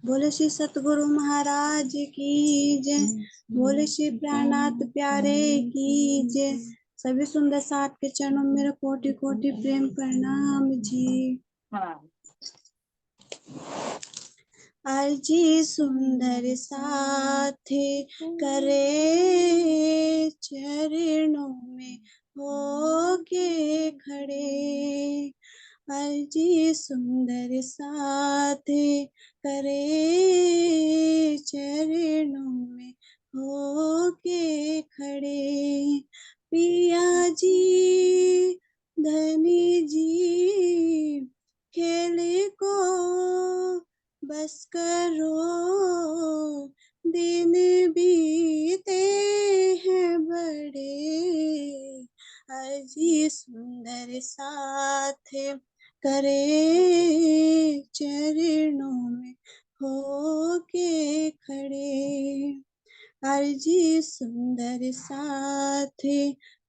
बोले श्री सतगुरु महाराज की जय। बोले श्री प्राणनाथ प्यारे की जय। सभी सुंदर साथ के चरणों में मेरा कोटि कोटि प्रेम प्रणाम जी। अर्जी सुंदर साथ करे चरणों में होके खड़े। अर्जी सुंदर साथ करे चरणों में होके खड़े। पिया जी धनी जी खेले को बस करो, दिन बीते हैं बड़े। अर्जी सुंदर साथ करे चरणों में होके खड़े। अर्जी सुंदर साथ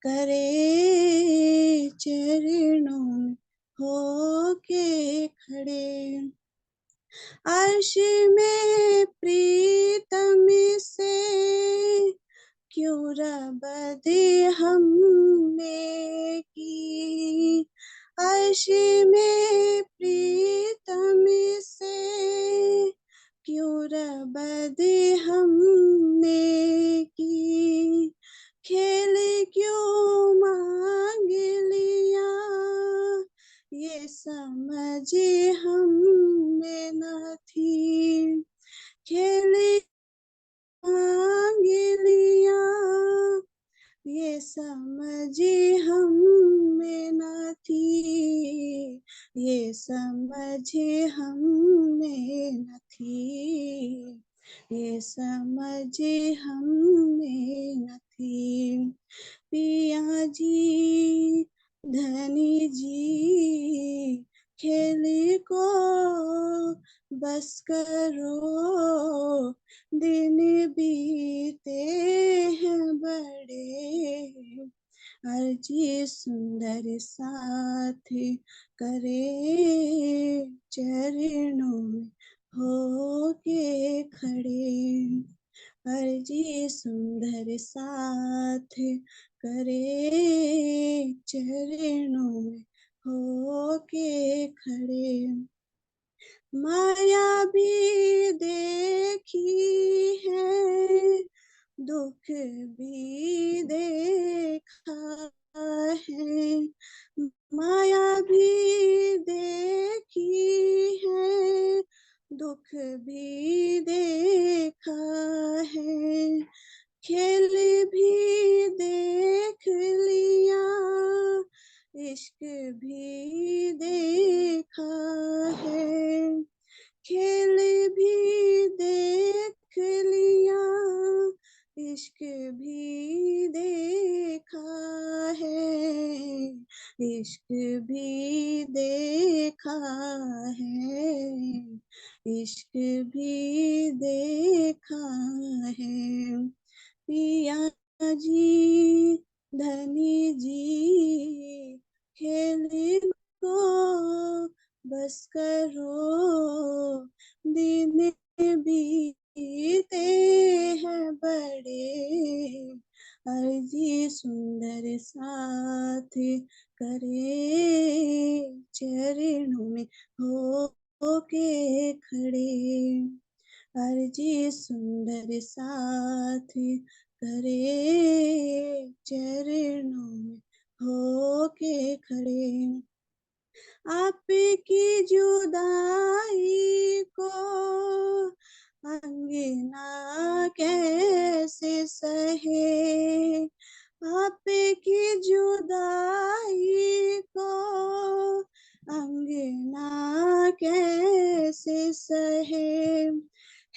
करे चरणों में होके खड़े। अर्श में प्रीतम से क्यों रबद हमने की। अर्श में प्रीतम से क्यों रबद हमने की। खेल क्यों मांग लिया ये समझ हमें न थी। खेल मांग लिया ये समझ हमें न थी। ये समझ हमें न थी। ये समझ हमें न थी। पिया जी धनी जी खेल को बस करो, दिन बीते हैं बड़े। अर्जी सुंदर साथ करे चरणों में होके खड़े। अर्जी सुंदर साथ करे चरणों में होके खड़े। माया भी देखी है, दुख भी देखा है। माया भी देखी है, दुख भी देखा है। खेल भी देख लिया, इश्क भी देखा है। खेल भी देख लिया, इश्क भी देखा है। इश्क भी देखा है। इश्क भी देखा है। पिया जी धनी जी खेल को बस करो, दिन बीते हैं बड़े। अर्जी सुंदर साथ करे चरणों में होके खड़े। अर्जी सुंदर साथ करे चरणों में होके खड़े। आपकी जुदाई को अंगना कैसे सहे। आपकी जुदाई को अंगना कैसे सहे।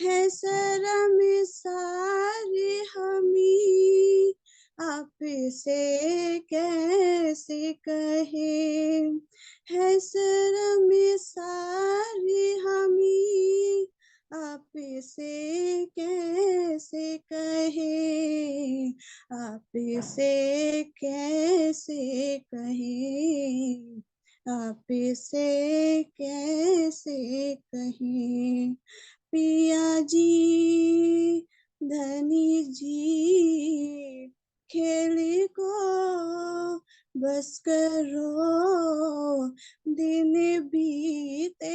है शर्म सारी हमी आपसे कैसे कहे। है शर्म सारी हमी आपसे कैसे कहे। आपसे कैसे कहे। आपसे कैसे कहे। पिया जी धनी जी खेल को बस करो, दिन बीते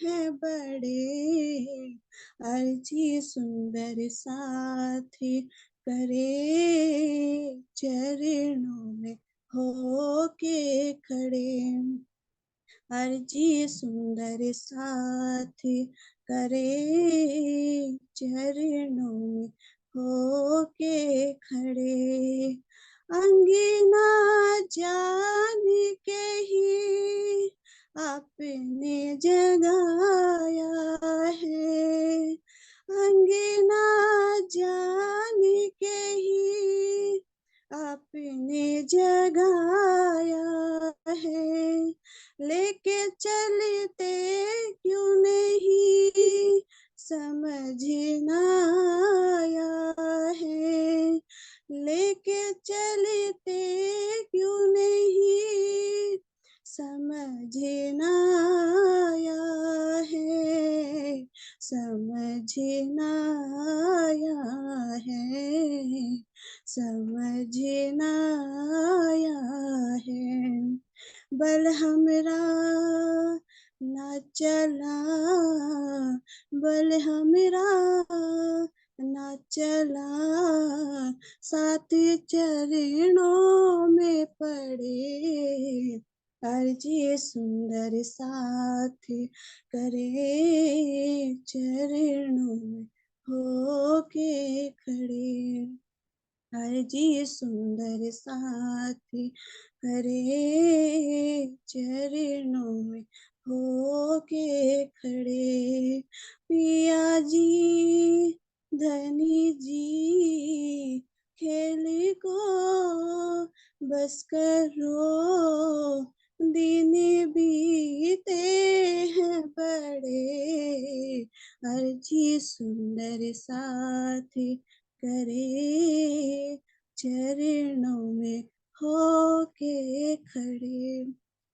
हैं बड़े, अर्जी सुंदर साथी करे, चरणों में होके खड़े, अर्जी सुंदर साथी करे, चरणों में होके खड़े, अंगना जान के ही आपने जगाया है, अंगना जान के ही आपने जगाया है, लेके चलते क्यों नहीं समझ ना आया है, लेके चलते क्यों नहीं समझ ना आया है, समझ ना आया है, समझ ना आया है, बल हमरा ना चला, बल हमरा ना चला, साथ चरणों में पड़े, अर्जी सुंदर साथी करे, चरणों में होके खड़े, अर्जी सुंदर साथी करे, चरणों में होके खड़े, पिया जी धनी जी खेल को बस करो, दिन बीते हैं बड़े, अर्जी सुंदर साथी करे, चरणों में होके खड़े,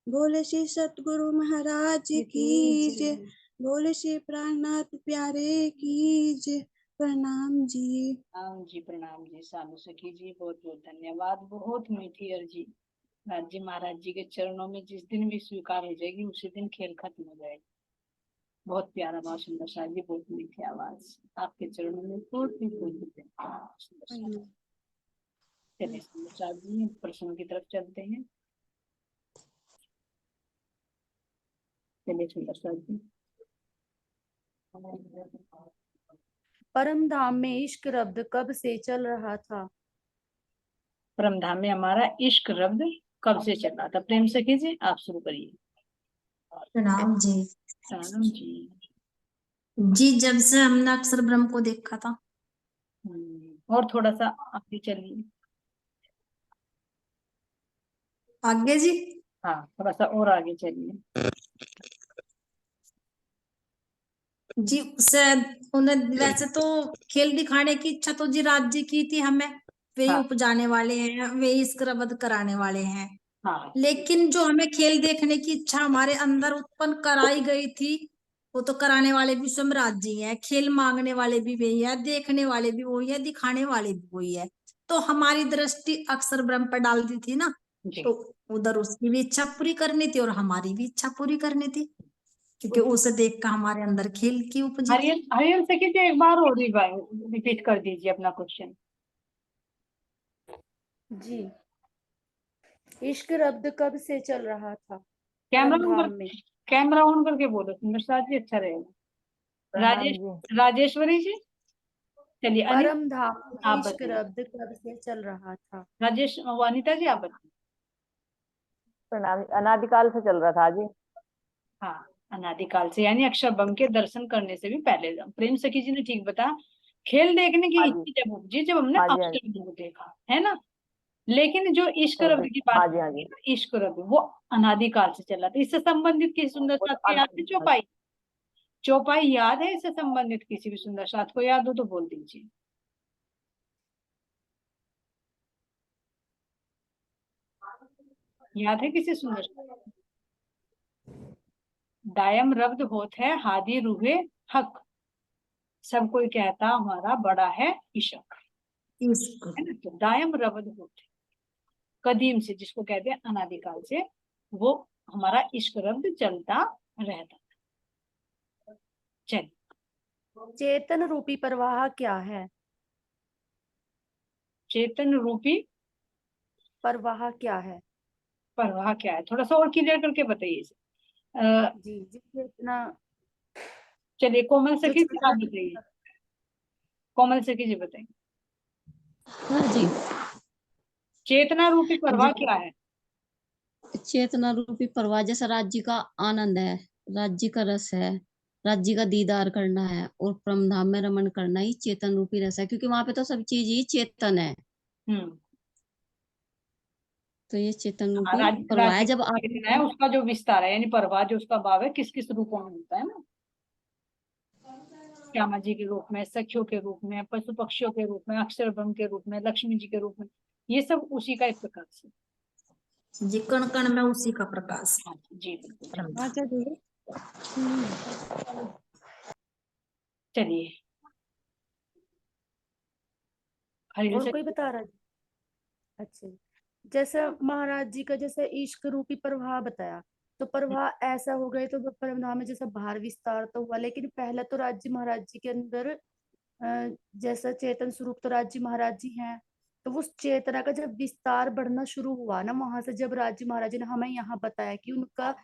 बोले श्री सतगुरु महाराज की जय, बोले श्री प्राणनाथ प्यारे की जय, प्रणाम जी। प्रणाम जी। साधु सखी जी बहुत बहुत धन्यवाद। बहुत मीठी अर्जी राज जी महाराज जी के चरणों में जिस दिन भी स्वीकार हो जाएगी उसी दिन खेल खत्म हो जाएगा। बहुत प्यारा, बहुत सुंदर शायद जी, बहुत मीठी आवाज, आपके चरणों में बहुत ही चलिए सुंदर जी प्रश्न की तरफ चलते हैं। चलिए सुंदर जी। परम धाम में इश्क रब्द कब से चल रहा था? परम धाम में हमारा इश्क रब्द कब से चल रहा था? प्रेम से कीजिए, आप शुरू करिए। प्रणाम जी। प्रणाम जी। जी जब से हमने अक्षर ब्रह्म को देखा था। और थोड़ा सा आगे चलिए। आगे जी? हाँ थोड़ा सा और आगे चलिए। जी उन्हें वैसे तो खेल दिखाने की इच्छा तो जी राज्य की थी हमें, वे ही उपजाने वाले हैं, वे ही इश्क रब्द कराने वाले हैं। हाँ। लेकिन जो हमें खेल देखने की इच्छा हमारे अंदर उत्पन्न कराई गई थी वो तो कराने वाले भी सम्राट जी हैं, खेल मांगने वाले भी वही है, देखने वाले भी वही है, दिखाने वाले भी वही है। तो हमारी दृष्टि अक्षर ब्रह्म पर डाल दी थी ना, तो उधर उसकी भी इच्छा पूरी करनी थी और हमारी भी इच्छा पूरी करनी थी, क्योंकि उसे देख कर हमारे अंदर खेल की उपजी। हरियल से कीजिए, एक बार और रिपीट कर दीजिए अपना क्वेश्चन। जी इश्क रब्द कब से चल रहा था? कैमरा ऑन करके बोलो सुंदर साथ जी, अच्छा रहेगा। राजेश्वरी जी चलिए। परम धाम में इश्क रब्द कब से चल रहा था? राजेश अनिता जी आप बताइए। प्रणाम। अनादिकाल से चल रहा था जी। हाँ अनादिकाल से, यानी अक्षर ब्रह्म के दर्शन करने से भी पहले। प्रेम सखी जी ने ठीक बताया। खेल देखने की इच्छा जब उपजी जब हमने अक्षर ब्रह्म को देखा है ना, लेकिन जो इश्क रब्द की बात, इश्क रब्द वो अनादिकाल से चला था। इससे संबंधित किसी सुंदर साथ को याद है? चौपाई, चौपाई याद है? इससे संबंधित किसी भी सुंदर साथ को याद हो तो बोल दीजिए। याद है किसी सुंदर साथ? दायम रब्द होत है हादी रूहे हक, सब कोई कहता हमारा बड़ा है इश्क, इश्क। है ना। तो दायम रबद होते, कदीम से, जिसको कहते हैं अनादिकाल से, वो हमारा इश्क रब्द चलता रहता। चल, चेतन रूपी प्रवाह क्या है? चेतन रूपी प्रवाह क्या है? प्रवाह क्या है, थोड़ा सा और क्लियर करके बताइए इसे। जी जी, चेतना चलिए कोमल जो सखी जी चेतना आप बताइए, कोमल सखी जी बताइए, हाँ जी। चेतना रूपी प्रवाह क्या है? चेतना रूपी प्रवाह जैसा राज्य का आनंद है, राज्य का रस है, राज्य का दीदार करना है और परमधाम में रमन करना ही चेतन रूपी रस है, क्योंकि वहां पे तो सब चीज ही चेतन है। हम्म। तो ये चेतन हाँ, रूपी प्रवाह है। राज्य जब की आत्मा चेतना है, उसका जो विस्तार है, यानी प्रवाह जो उसका भाव है, किस किस रूपों में होता है ना, श्यामा जी के रूप में, सखियों के रूप में, पशु पक्षियों के रूप में, अक्षर ब्रह्म के रूप में, लक्ष्मी जी के रूप में, ये सब उसी का एक प्रकार से। जी, कण कण में उसी का प्रकाश। हाँ जी, बिल्कुल। परमधाम। अच्छा जी। चलिए, हरिल और से कोई बता रहा है? अच्छा, जैसे महाराज जी का जैसे इश्क रूपी प्रवाह बताया, तो प्रवाह ऐसा हो गए तो परमधाम में जैसा बाहर विस्तार तो हुआ, लेकिन पहले तो राज्य महाराज जी के अंदर जैसा चेतन स्वरूप तो राज्य महाराज जी हैं, तो उस चेतना का जब विस्तार बढ़ना शुरू हुआ ना, वहां से जब राज्य महाराज जी ने हमें यहाँ बताया कि उनका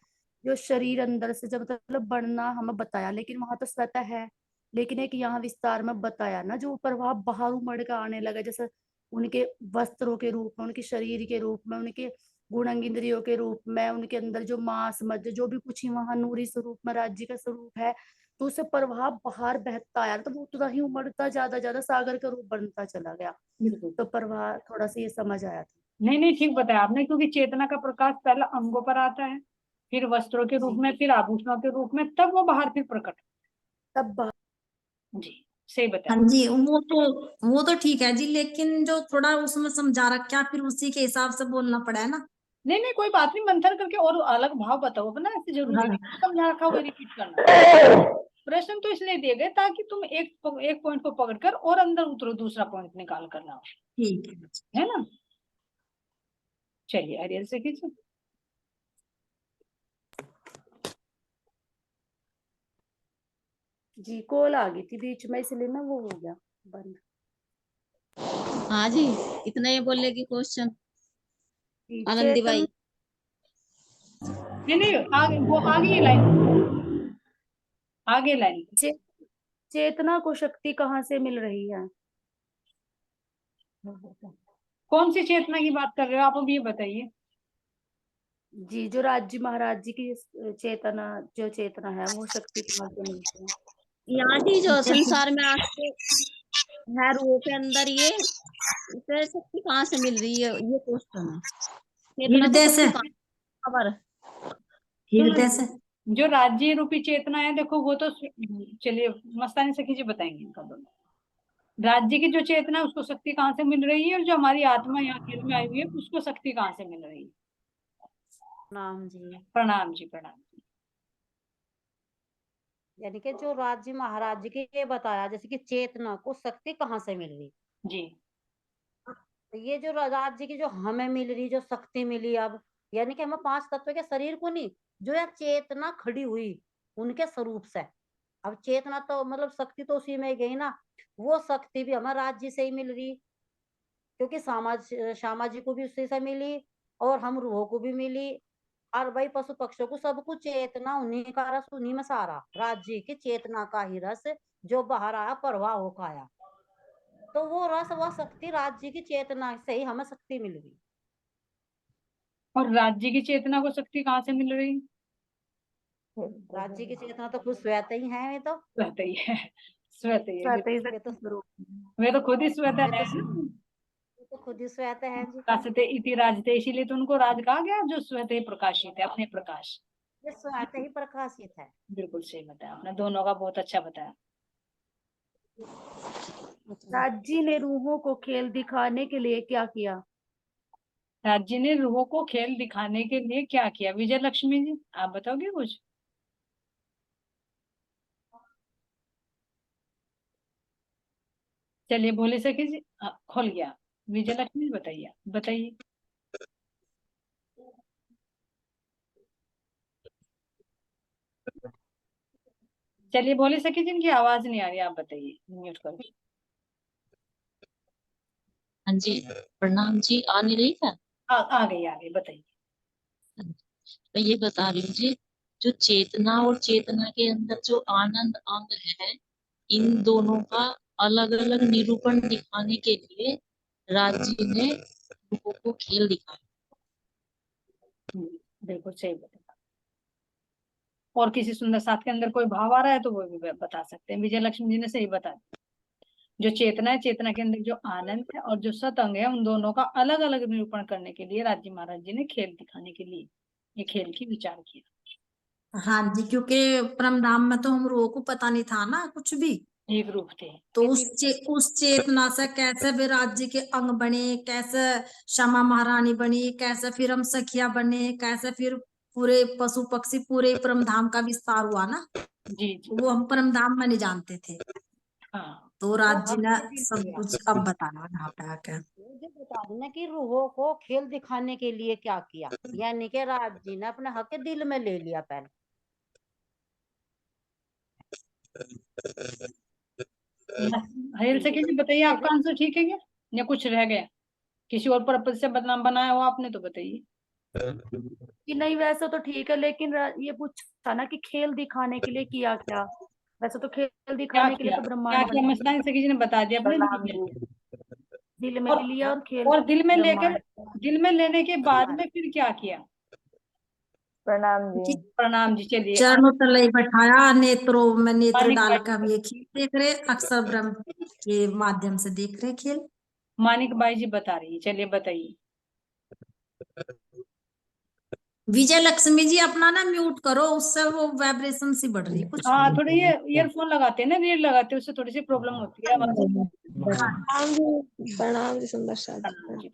जो शरीर अंदर से जब मतलब बढ़ना हमें बताया, लेकिन वहां तो स्वतः है, लेकिन एक यहाँ विस्तार में बताया ना, जो प्रभाव बाहर उमड़ के आने लगा, जैसे उनके वस्त्रों के रूप में, उनके शरीर के रूप में, उनके गुणांग इंद्रियों के रूप में, उनके अंदर जो मांस मज्जा जो भी कुछ ही वहां नूरी स्वरूप में राज्य का स्वरूप है, तो उससे प्रभाव बाहर बहता आया, तो वो उतना ही उमड़ता ज्यादा ज्यादा सागर का रूप बनता चला गया। बिल्कुल। तो प्रवाह थोड़ा सा ये समझ आया था। नहीं नहीं, ठीक बताया आपने, क्योंकि चेतना का प्रकाश पहले अंगों पर आता है, फिर वस्त्रों के रूप जी, में, फिर आभूषणों के रूप में, तब वो बाहर फिर प्रकट। तब बाहर। जी, सही हाँ बताया। जी, वो तो ठीक है जी, लेकिन जो थोड़ा उसमें समझा रखा फिर उसी के हिसाब से बोलना पड़ा है ना। नहीं नहीं, कोई बात नहीं, मंथन करके और अलग भाव बताओ अपना, ऐसे जरूरी हाँ। नहीं समझा रखा वो रिपीट करना। प्रश्न तो इसलिए दिए गए ताकि तुम एक पॉइंट को पकड़कर और अंदर उतरो, दूसरा पॉइंट निकाल कर लाओ, ठीक है। है ना। चलिए अरियल से कीजिए। जी, कॉल आ गई थी बीच में, इसलिए ना वो हो गया बंद। हाँ जी, इतना ही बोलेगी क्वेश्चन जी, आनंदी चेतन बाई। नहीं नहीं, आगे वो आगे ये लाइन, आगे लाइन। चे, चेतना को शक्ति कहाँ से मिल रही है? कौन सी चेतना की बात कर रहे हो आप, अब ये बताइए। जी, जो राज्य महाराज जी की चेतना, जो चेतना है वो शक्ति कहाँ से मिलती है? यहाँ जी जो संसार में आज के है रूहों के अंदर, ये इसे शक्ति कहाँ से मिल रही है, ये क्वेश्चन है। चेतना को हृदय से। शक्ति कहाँ खबर। हृदय से। जो राज्य रूपी चेतना है, देखो वो तो, चलिए मस्तानी सखी जी बताएंगे इनका दोनों। राज्य की जो चेतना है उसको शक्ति कहाँ से मिल रही है, और जो हमारी आत्मा यहाँ खेल में आई हुई है उसको शक्ति कहाँ से मिल रही है? नाम जी। प्रणाम जी, प्रणाम जी। यानी कि जो राज्य महाराज जी के ये बताया, जैसे कि चेतना को शक्ति कहाँ से मिल रही, जी, तो ये जो राज्य की जो हमें मिल रही, जो शक्ति मिली, अब यानी कि हमें पांच तत्व के शरीर को नहीं, जो यह चेतना खड़ी हुई उनके स्वरूप से। अब चेतना तो मतलब शक्ति तो उसी में गई ना, वो शक्ति भी हमें राज्य से ही मिल रही, क्योंकि श्यामा जी को भी उसी से मिली, और हम रूहों को भी मिली, और भाई पशु पक्षियों को सबको चेतना उन्हीं का रस उन्हीं में सारा राज्य की चेतना का ही रस जो बाहर आया प्रवाह होकर आया, तो वो रस वह शक्ति राज्य की चेतना से ही हमें शक्ति मिल गई। और राज्य की चेतना को शक्ति कहाँ से मिल रही? राज्य की चेतना तो खुद स्वतः ही है, वे तो स्वतः ही है, स्वतः ही है, स्वतः ही वे तो शक्ति स्वरूप। वे तो खुद ही स्वतः वे है तो ना। वे तो खुद ही स्वतः है जी, राजते इति राजते, इसीलिए तो उनको राज कहा गया, जो स्वतः प्रकाशित है, अपने प्रकाश। ये स्वतः ही प्रकाशित है। बिल्कुल सही बताया आपने, दोनों का बहुत अच्छा बताया। राज्य ने रूहों को खेल दिखाने के लिए क्या किया? राज्य ने रूहों को खेल दिखाने के लिए क्या किया? विजय लक्ष्मी जी आप बताओगे कुछ? चलिए भोले सखी जी खोल गया। विजय लक्ष्मी जी बताइए बताइए। चलिए भोले सखी जी, इनकी आवाज नहीं आ रही, आप बताइए म्यूट करके। हाँ जी, प्रणाम जी। आ नहीं रही क्या? आ गई बताइए। मैं ये बता रही हूँ जी, जो चेतना और चेतना के अंदर जो आनंद अंग है, इन दोनों का अलग अलग निरूपण दिखाने के लिए राज जी ने लोगों को खेल दिखाया। बिल्कुल सही बताया। और किसी सुंदर साथ के अंदर कोई भाव आ रहा है तो वो भी बता सकते हैं। विजय लक्ष्मी जी ने सही बताया। जो चेतना है, चेतना के अंदर जो आनंद है और जो सतअंग है, उन दोनों का अलग अलग निरूपण करने के लिए राज जी महाराज जी ने खेल दिखाने के लिए ये खेल की विचार किया। हाँ जी, क्योंकि परमधाम में तो हम लोगों को पता नहीं था ना कुछ भी। एक रूप थे तो उस चेतना से कैसे विराट जी के अंग बने, कैसे श्यामा महारानी बनी, कैसे फिर हम सखिया बने, कैसे फिर पूरे पशु पक्षी पूरे परमधाम का विस्तार हुआ ना। जी जी। वो हम परमधाम में नहीं जानते थे। हाँ, तो राज जी ने हक के दिल सब में कुछ आ। अब बताया यहाँ पे आके। मुझे बता देना कि रूहों को खेल दिखाने के लिए क्या किया, यानी कि राज जी ने अपने हक के दिल में ले लिया पहले। हरिल सखी जी बताइए, आपका आंसर ठीक है क्या या कुछ रह गया? किसी और पर्पज से बदनाम बनाया हो आपने तो बताइए। कि नहीं वैसे तो ठीक है, लेकिन ये पूछा ना कि खेल दिखाने के लिए किया क्या। वैसे तो खेल क्या दिखाने के लिए किया, तो क्या ब्रह्मांड किया? बना, मस्तानी सखी जी ने बता दिया अपने प्रणाम जी। दिल में भी लिया और खेल और दिल में लेकर, ब्रह्मांड। दिल में लेने के बाद में फिर क्या किया? प्रणाम जी। प्रणाम जी। चलिए चरणों तले बैठाया, नेत्रों में नेत्र मानिक डाल भाई, कर ये खेल देख रहे, अक्षर ब्रह्म के माध्यम से देख रहे खेल। मानिक बाई जी बता रही है, चलिए बताइए। विजय लक्ष्मी जी अपना ना म्यूट करो, उससे वो वाइब्रेशन सी बढ़ रही कुछ। हाँ, थोड़ी ये ईयरफोन लगाते हैं ना, रीड लगाते हैं, उससे थोड़ी सी प्रॉब्लम होती है आवाज। प्रणाम जी सुंदर साथ। प्रणाम जी।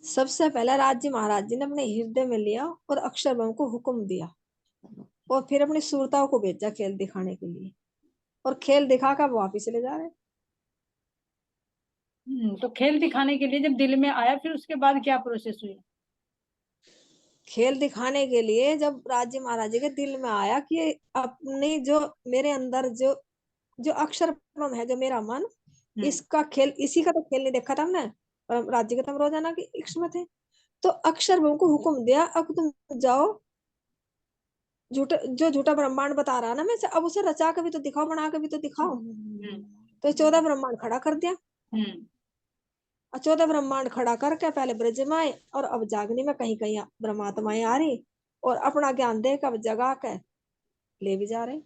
सबसे पहले राज जी महाराज जी ने अपने हृदय में लिया और अक्षर ब्रह्म को हुक्म दिया और फिर अपनी सुरताओं को भेजा खेल दिखाने के लिए, और खेल दिखा कर वापिस ले जा रहे। तो खेल दिखाने के लिए जब दिल में आया, फिर उसके बाद क्या प्रोसेस हुई? खेल दिखाने के लिए जब राज जी महाराज जी के दिल में आया कि अपनी जो मेरे अंदर जो जो अक्षर ब्रह्म है, जो मेरा मन, इसका खेल, इसी का तो खेल नहीं देखा था हमने, पर राज्य के तुम रोजाना की इश्क में थे। तो अक्षर ब्रह्म को हुक्म दिया, अब तुम जाओ, झूठा जो झूठा ब्रह्मांड बता रहा ना मैं से, अब उसे रचा के भी तो दिखाओ, बना के भी तो दिखाओ। तो 14 ब्रह्मांड खड़ा कर दिया, और 14 ब्रह्मांड खड़ा करके पहले ब्रज में आए, और अब जागनी में कहीं कहीं ब्रह्मात्माएं आ रही और अपना ज्ञान दे कर जगा के ले भी जा रहे।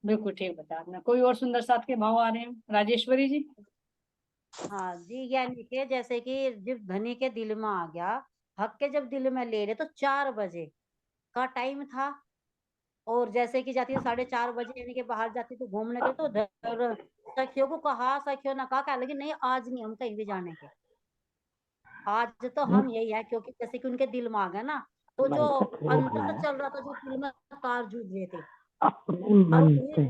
बिल्कुल ठीक बता आपने। कोई और सुंदर साथ के भाव आ रहे हैं? राजेश्वरी जी। हाँ जी, यानी कि जैसे कि जब धनी के दिल में आ गया, हक के जब दिल में ले रहे तो 4 बजे का टाइम था। और जैसे कि जाती है 4:30 बजे, यानी कि बाहर जाती तो घूमने के, तो सखियों को कहा, सखियों ने कहा लगी नहीं आज नहीं हम कहीं भी जाने के, आज तो हम यही है, क्योंकि जैसे कि उनके दिल में आ गया ना, तो जो अंदर से चल रहा था, जो दिल में तार जुड़ रहे थे, अपने मन से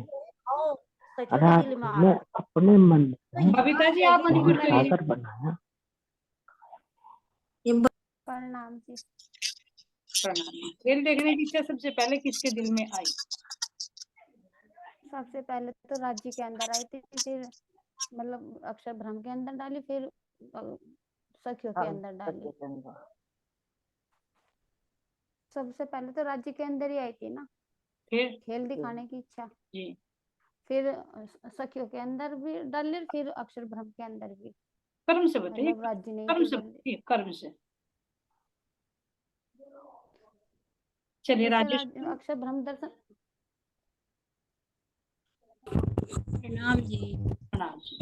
आओ सखियों के दिल में आ ने गया। अपने मन तो में बबीता जी आप यही अनम्यूट करिए। सागर बनाया। प्रणाम जी। प्रणाम। खेल देखने की इच्छा सबसे पहले किसके दिल में आई? सबसे पहले तो राज्य के अंदर आई थी, फिर मतलब अक्षर ब्रह्म के अंदर डाली, फिर सखियों के अंदर डाली। सबसे पहले तो राज्य के अंदर ही आई थी ना, फिर खेल दिखाने की इच्छा। जी। फिर सखियों के अंदर भी डाली, फिर अक्षर ब्रह्म के अंदर भी। कर्म से बताइए, मतलब राज्य ने कर्म फिर से डाली। बताइए, कर्म से। चलिए राजेश। अक्षर ब्रह्म दर्शन। प्रणाम जी। प्रणाम जी।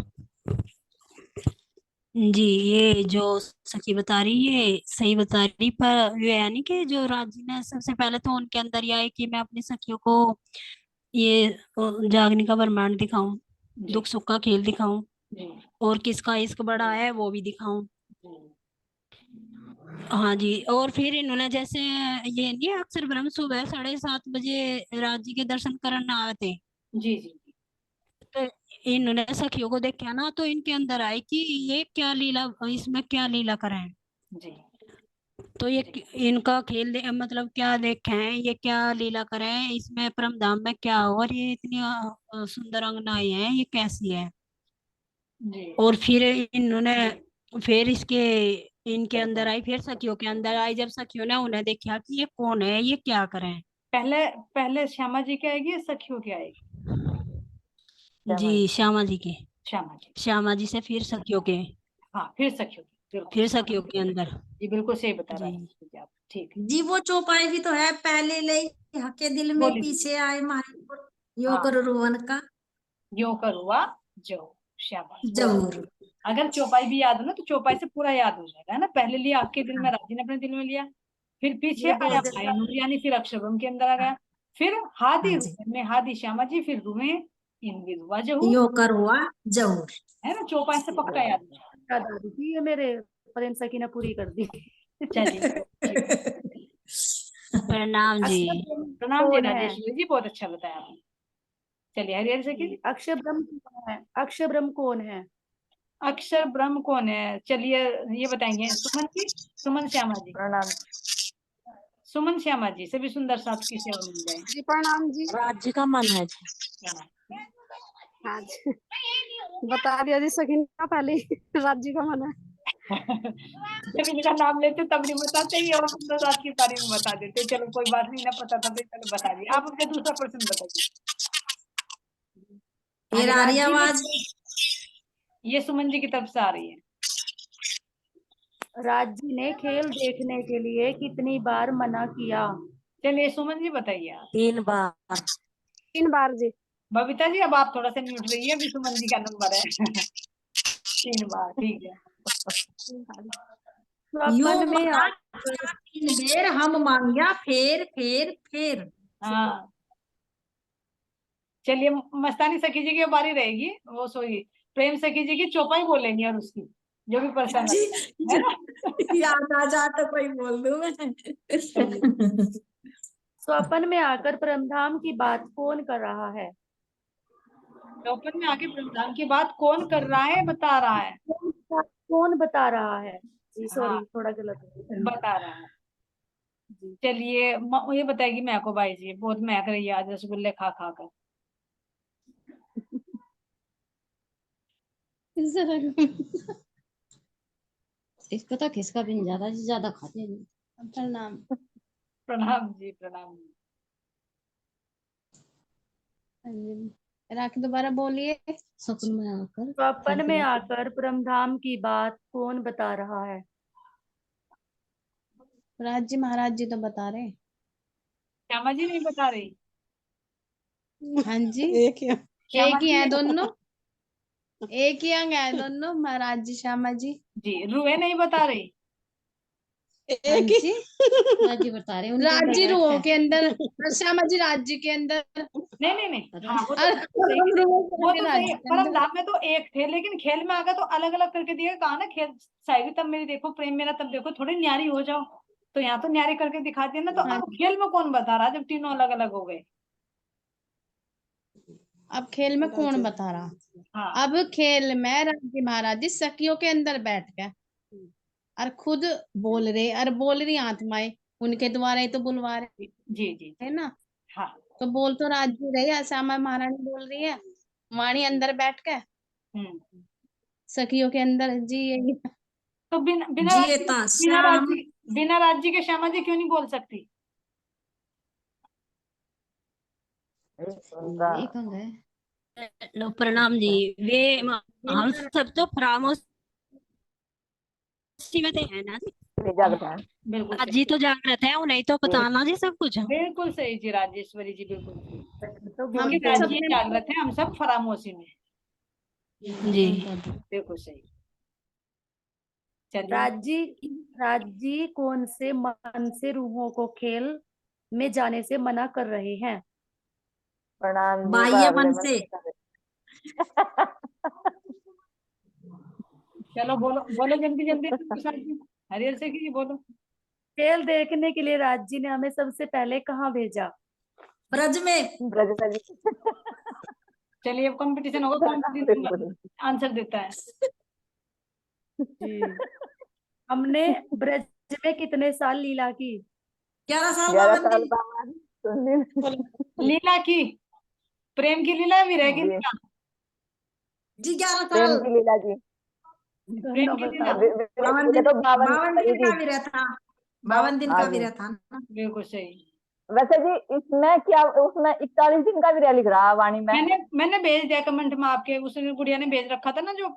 जी, ये जो सखी बता रही है सही बता रही, पर ये यानी कि जो राजी ने सबसे पहले तो उनके अंदर ये आए कि मैं अपनी सखियों को ये जागने का ब्रह्मांड दिखाऊं, दुख सुख का खेल दिखाऊं, और किसका इश्क बड़ा है वो भी दिखाऊं। हाँ जी, और फिर इन्होंने जैसे ये नहीं अक्सर ब्रह्म सुबह 7:30 बजे राज जी के दर्शन करने आए थे। जी जी। इन्होंने सखियों को देखा ना, तो इनके अंदर आई कि ये क्या लीला, इसमें क्या लीला करें। जी तो ये इनका खेल मतलब क्या देखे हैं, ये क्या लीला करें, इसमें परम धाम में क्या हो, और ये इतनी सुंदर अंगनाएं हैं, ये कैसी है। जी और फिर इन्होंने, फिर इनके अंदर आई, फिर सखियों के अंदर आई। जब सखियों ने उन्हें देखा कि ये कौन है, ये क्या करें। पहले पहले श्यामा जी की आएगी या सखियों की आएगी? जी श्यामा जी के, श्यामा जी। श्यामा जी से फिर सखियों के, हाँ फिर सखियों की, बिल्कुल फिर सखियों के अंदर। जी, बिल्कुल सही बता रहा जी है आप। ठीक है, जी वो चौपाई भी तो है, पहले ले हके दिल में बोलिए। पीछे आए माही यो हाँ, करो रोवन का यो कर हुआ जो, शाबाश, बहुत जरूर। अच्छा। अगर चौपाई भी याद हो ना तो चौपाई से पूरा याद हो जाएगा, है ना। पहले लिया आपके दिल में, राजी ने अपने दिल में लिया, फिर पीछे ये आया बहुत अच्छा। भाई यानी फिर अक्षरब्रह्म के अंदर आ गया, फिर हाँ हादी जी, में हादी श्यामा जी, फिर रुए इन विधवा जहू, यो कर हुआ जरूर। है ना। चौपाई से पक्का याद हो जाएगा। याद आ रही थी, ये मेरे प्रेम सखी ने पूरी कर दी। चलिए बहुत अच्छी बात। प्रणाम जी। अक्षर ब्रह्म प्रणाम जी कौन है? राजेश्वरी जी, बहुत अच्छा बताया आपने। चलिए हरिहर से की। अक्षर ब्रह्म कौन है? अक्षर ब्रह्म कौन है? अक्षर ब्रह्म कौन है, चलिए ये बताएंगे सुमन जी, सुमन श्यामा जी, प्रणाम। सुमन श्यामा जी से भी सुंदर साथ की सेवा मिल जाए। जी प्रणाम जी। राज्य का मन है जी। हाँ जी, बता दिया जी सखी का पहले ही, राज्य का मन है। जब इनका नाम लेते तब नहीं बताते, ये और सुंदर साथ के बारे में बता देते। चलो कोई बात नहीं, ना पता था तो चलो बता दिया। आप अपने दूसरा प्रश्न बताइए। फिर आ रही राज्य आवाज। ने, ये सुमन जी की तरफ से आ रही है। राज्य ने खेल देखने के लिए कितनी बार मना किया? चलिए सुमन जी बताइए आप। 3 बार। 3 बार जी। बबीता जी अब आप थोड़ा सा म्यूट रहिए, अभी सुमन जी का नंबर है। 3 बार, ठीक है। यो स्वप्न में मना आकर 3 बेर हम मांगिया फेर। हाँ चलिए, मस्तानी सखी जी की बारी रहेगी, वो सॉरी प्रेम सखी जी की चौपाई बोलेंगे, और उसकी जो भी पर्सन जी है ना। याद आ जा तो कोई बोल दूं मैं। स्वप्न में आकर परमधाम की बात कौन कर रहा है? चौपन में आके ब्रह्मधाम की बात कौन कर रहा है, बता रहा है। कौन बता रहा है? जी हाँ सॉरी, थोड़ा गलत हो गया। बता रहा है। जी चलिए ये बताएगी महको बाई जी, बहुत महक रही है आज रसगुल्ले खा खा कर। इसको तो खिसका भी नहीं ज्यादा, ज्यादा खाते नहीं। प्रणाम। प्रणाम जी, प्रणाम। राखी दोबारा बोलिए। सपन में आकर स्वप्न में आकर परमधाम की बात कौन बता रहा है? राज्य महाराज जी तो बता रहे हैं। श्यामा जी नहीं बता रही। हाँ जी, श्यामा एक ही जी है नहीं बता दोनों, एक ही अंग है दोनों, महाराज जी श्यामा जी। जी। रूहे नहीं बता रही। हाँ जी, राज्य बता रहे हैं, उनके अंदर राज्य बैठ रूहों के। के अंदर, श्यामा जी राज्य के अंदर, नहीं हाँ वो तो और सही हम है। रूहों वो के तो सही राज्य है, के परम अंदर। धाम में तो एक थे, लेकिन खेल में आ गया तो अलग अलग करके दिया। कहा ना खेल साहेबी तब मेरी देखो, प्रेम मेरा तब देखो, थोड़ी न्यारी हो जाओ। तो यहाँ तो न्यारी करके दिखा दिया ना। तो हाँ, अब खेल में कौन बता रहा जब तीनों अलग अलग हो गए। अब खेल में कौन बता रहा? हाँ अब खेल में राज्य महाराज जी सखियों के अंदर बैठ के और खुद बोल रहे, और बोल रही आत्माएं उनके द्वारा ही तो बुलवा रहे जी जी। है ना। हाँ तो बोल तो राज्य रही है, श्यामा महारानी बोल रही है, वाणी अंदर बैठ के सखियों के अंदर जी, यही। तो बिना बिना जीता श्याम। बिना राज्य के श्यामा जी क्यों नहीं बोल सकती? एक अंग है। लो प्रणाम जी। वे हम सब तो परामर्श में थे, है ना जी। जागृत है। बिल्कुल आज सही, जी तो जागृत है, उन्हें तो बताना जी सब कुछ। बिल्कुल सही जी राजेश्वरी जी, बिल्कुल सही। तो हम क्योंकि बोलते हैं राज्य जागृत है, हम सब फरामोशी में। जी बिल्कुल सही। चलिए राज्य कौन से मन से रूहों को खेल में जाने से मना कर रहे हैं? प्रणाम जी बाह्य का मन अगले से। चलो बोलो बोलो जल्दी जल्दी। हरिहर से की बोलो। खेल देखने के लिए राज्य ने हमें सबसे पहले कहाँ भेजा? ब्रज में। ब्रज में जी। चलिए अब कंपटीशन होगा, कौन आंसर देता है। जी। हमने ब्रज में कितने साल लीला की? 11 साल 11 बावन साल दिन। बाद सुन लीला की, प्रेम की लीला भी रहेगी जी। लीला, जी 11 प्रेम साल। की लीला जी। प्रेम दोनों की बताओ। लीला, 52 दिन, तो 52 52 दिन जी। का भी रहता, 52 दिन हाँ का भी जी। रहता ना। बिल्कुल सही। वैसे जी इसमें क्या, उसमें 41 दिन का भी लिख रहा है वाणी में। मैंने भेज दिया कमेंट में आपके, उस गुड़िया ने भेज रखा था ना जो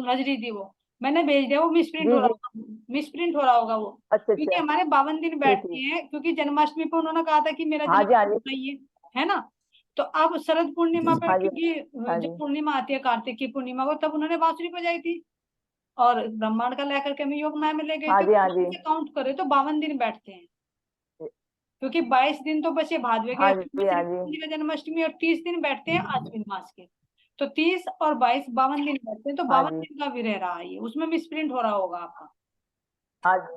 हजरी थी, वो मैंने भेज दिया। वो मिसप्रिंट जी हो रहा जी। होगा, मिसप्रिंट हो रहा होगा वो, अच्छा क्योंकि अच्छा। हमारे 52 दिन ठीक बैठते ठीक। हैं, क्योंकि जन्माष्टमी पे उन्होंने कहा था कि मेरा हाँ जी हाँ जन्म जी। चाहिए, है ना। तो अब शरद पूर्णिमा पे, हाँ जी हाँ क्योंकि जी। जब पूर्णिमा आती है कार्तिक की पूर्णिमा को, तब उन्होंने बांसुरी बजाई थी और ब्रह्मांड का लेकर के हमें योग माया में ले गए हाँ थे। जी हाँ जी। काउंट करे तो 52 दिन बैठते हैं, क्योंकि 22 दिन तो बचे भादवे के हाँ श्री जी हाँ कृष्ण जी। जी का जन्माष्टमी, और 30 दिन बैठते हैं आश्विन मास के। तो 30 और 22 52 दिन बैठते हैं, तो हाँ 52 जी दिन का भी रह रहा है ये, उसमें मिसप्रिंट हो रहा होगा आपका। हाँ जी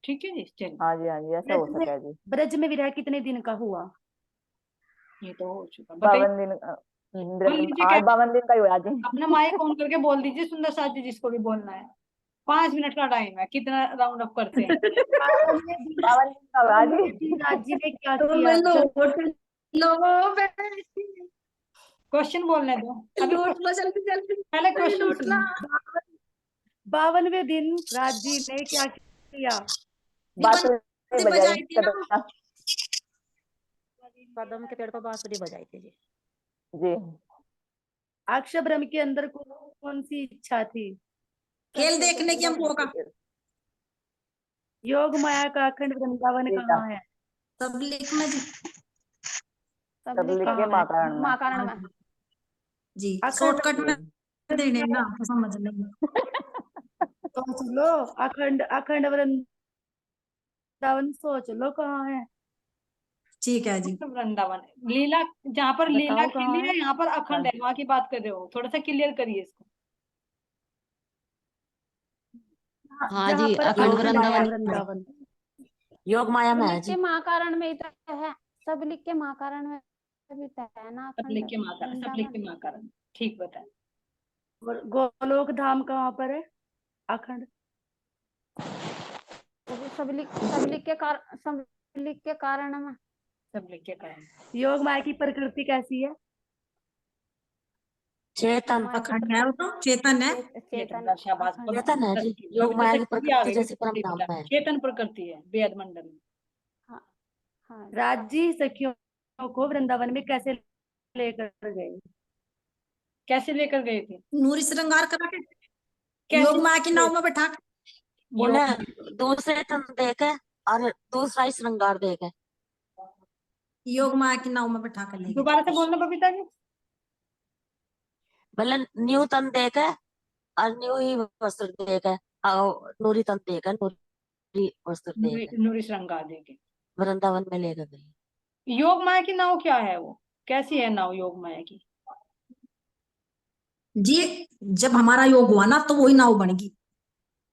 ठीक है जी, चलिए हाँ जी हाँ जी, ऐसा हो सका है जी। ब्रज में विरह कितने दिन का हुआ? ये तो हो चुका, बताइए। 52 दिन बोल लीजिए क्या, हाँ 52 दिन का ही हुआ जी। अपना माइक ऑन करके बोल दीजिए सुंदर साथ जी, जिसको भी बोलना है। 5 मिनट का टाइम है, कितना राउंड अप करते हैं। 52 दिन 52 दिन का हुआ जी। राज्य ने क्या तो किया? मैं जब क्वेश्चन बोलने दो अभी, लौट लो जल्दी जल्दी, पहले क्वेश्चन लौटना। 52वें दिन राज्य ने क्या किया? बांसुरी बजाई बजाई थी ना। कदम के पेड़ पर बांसुरी बजाई थी जी। जी। अक्षय ब्रह्म के अंदर कौन सी इच्छा थी? खेल देखने की हमको का योग माया का अखंड वृंदावन ठीक है। कहाँ है? सब लिखना जी। सब सब लिख लिखे के कहाँ है? माकारण में। माकारण में। जी अखंड शॉर्टकट में देने ना तो समझ लेंगे। सोच लो, अखंड अखंड वृंदावन सोच लो कहाँ है? ठीक है जी। वृंदावन, लीला जहाँ पर लीला बताओ कहाँ खेली है, है? यहाँ पर अखंड है, वहां की बात कर रहे हो, थोड़ा सा क्लियर करिए इसको। हाँ जहाँ जी, पर अखंड अखंड है वृंदावन। वृंदावन। योग माया में है लिख जी। के महाकारण में ही तो है, सब लिख के महाकारण में भी तो है ना, सब लिख अखंड के माकारण, सब लिख के वृंदावन। माकारण, ठीक बताए। और गोलोक धाम कहाँ पर है? अखंड। वो भी सब लिख के कारण में। सब लिख के कारण। योग माया की प्रकृति कैसी है? चेतन। माया की अखंड है वो तो, चेतन है। चेतन शाबाश, अखंड। चेतन है जी। योग योग माया की शक्ति भी आ प्रकृति गई, जैसे बिल्कुल परम ठीक धाम बताया। में है। चेतन प्रकृति है वेद मंडल में। हाँ हाँ। राज्य सखियों को वृंदावन में कैसे लेकर गए? कैसे लेकर गए थे? नूरी श्रृंगार करा के, कैसे योग माया की नाव में बैठा के। उन्हें दूसरे तन देके और दूसरा ही श्रृंगार देके। योग माया की नाव में बैठा कर ले गए दोबारा थे। से बोलना बबीता जी। भले न्यू तन देके और न्यू ही वस्त्र देके, और नूरी तन देके, नूरी वस्त्र देके नूरी श्रृंगार देके वृंदावन में लेकर गई। योग माया की नाव क्या है, वो कैसी है नाव योग माया की? जी जब हमारा योग हुआ ना तो वही नाव बन गई।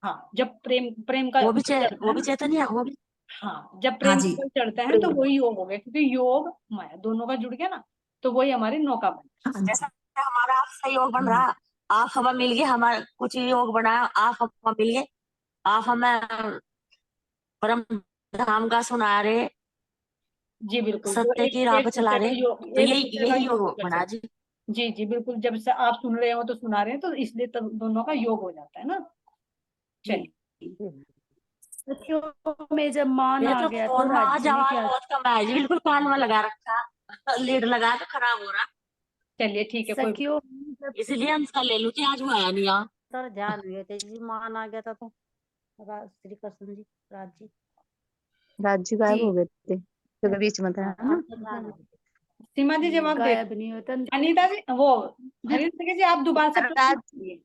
हाँ, जब प्रेम प्रेम का वो भी बल चढ़ता वो है भी ना। चेतन ही है वो भी। हाँ, जब हाँ प्रेम जी। का बल चढ़ता है तो वही योग हो गया, क्योंकि योग माया दोनों का जुड़ गया ना, तो वही हमारी नौका बन। हाँ जी। जैसा हमारा आपसे योग बन रहा, आप हमें मिल गए, हमारा कुछ योग बनाया, आप हमें मिल गए, आप हमें परम धाम का सुना रहे, जी बिल्कुल, जो सत्य की एक राह एक पे चला दूसरे का रहे, योग, तो एक यही दूसरे का यही योग योग कर बना सकते जी। हैं। जी जी बिल्कुल, जब से आप सुन रहे हो तो सुना रहे हैं, तो इसलिए तब दोनों का योग हो जाता है ना। चलिए, सखियों में जब मान ये आ तो गया तो फोन में आज राज्य ने आवाज क्या? बहुत कम है जी, बिल्कुल कान में लगा रखा, लीड लगा तो खराब हो रहा, चलिए ठीक है, कोई सखियों में जब इसलिए हम इसका ले लूं कि आज वो आया नहीं यहाँ। सर ध्यान हुए थे जी, मान आ गया था तो श्री कृष्ण जी राज्य राज्य गायब जी। हो गए थे क्योंकि बीच में था हाँ, ना। अब तो ध्यान है। सीमा जी जवाब दे। गायब नहीं होता। अनीता जी, वो हरिंद्र जी, आप दोबारा से प्रश्न कीजिए।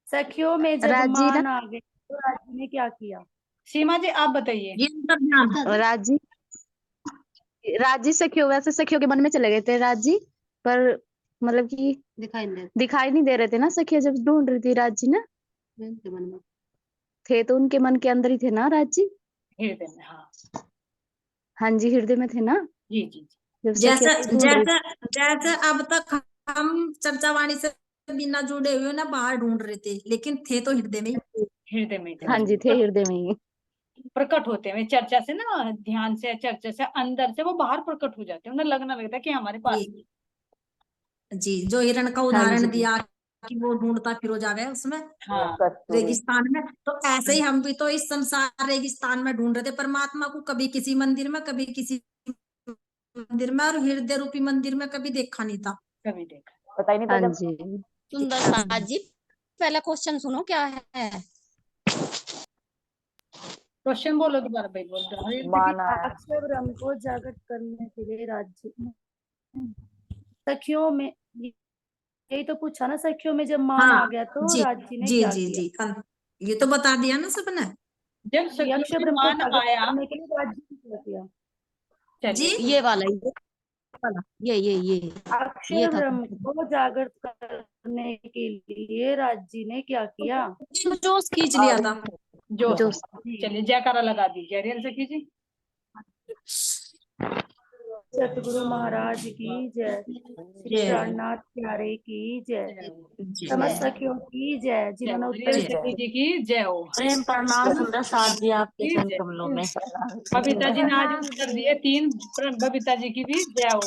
सखियों में जब राज्य ना, मान आ गए तो राज्य ने क्या किया? सीमा जी आप बताइए। ये अंतर्ध्यान। राज्य राज्य सखियों, वैसे सखियों के मन में चले गए थे राज्य, पर मतलब कि दिखाई नहीं दे रहे थे ना सखियां, जब ढूंढ रही थी राज्य ना, थे तो उनके मन के अंदर ही थे ना राज्य। हृदय में, हाँ हाँ जी, हृदय में थे ना। जी जी जी। जब जैसे सखिया ढूंढ रही जैसे जैसे अब तक हम चर्चावाणी से बिना जुड़े हुए ना बाहर ढूंढ रहे थे, लेकिन थे तो हृदय में ही। हृदय में थे। हाँ जी, थे हृदय में ही। प्रकट होते हैं चर्चा से ना, ध्यान से, चर्चा से, अंदर से वो बाहर प्रकट हो जाते हैं, उन्हें लगना लगता है कि हमारे पास जी जी, जो हिरण का हाँ उदाहरण जी। दिया कि वो ढूंढता फिरो जावे उसमें हाँ रेगिस्तान में, तो ऐसे ही हम भी तो इस संसार रेगिस्तान में ढूंढ रहे थे परमात्मा को, कभी किसी मंदिर में, कभी किसी मंदिर में, और हृदय रूपी मंदिर में कभी देखा नहीं था। कभी देखा। पता ही नहीं था हाँ जब जी। सुंदर साज जी, पहला क्वेश्चन सुनो क्या है। क्वेश्चन बोलो दोबारा भाई, बोल रहे माना है। अक्षय ब्रह्म को जागृत करने के लिए राज्य सखियों में, यही तो पूछा ना, सखियों में जब मान हाँ आ गया तो जी राज्य ने जी क्या जी किया? जी, ये तो बता दिया ना सबने। जब ये सखियों अक्षय में ब्रह्म को मान जागृत आया, करने के लिए राज्य ने क्या किया? जी चलिए ये वाला ये अक्षय था। ब्रह्म को जागृत करने के लिए राज्य ने क्या किया? जोश खींच लिया था। जो जो चलिए जयकारा लगा दीजिए रियल सखी जी। सतगुरु महाराज की जय, श्री जय हो, प्राणनाथ प्यारे की जय, जय समस्त सखियों की जय, जिन्होंने उत्तर रियल सखी जी की जय हो। प्रेम प्रणाम सुंदर साज जी, आपके की चरण जय। कमलों में। बबीता जी ने आज उत्तर दिए 3, बबीता जी की भी जय हो।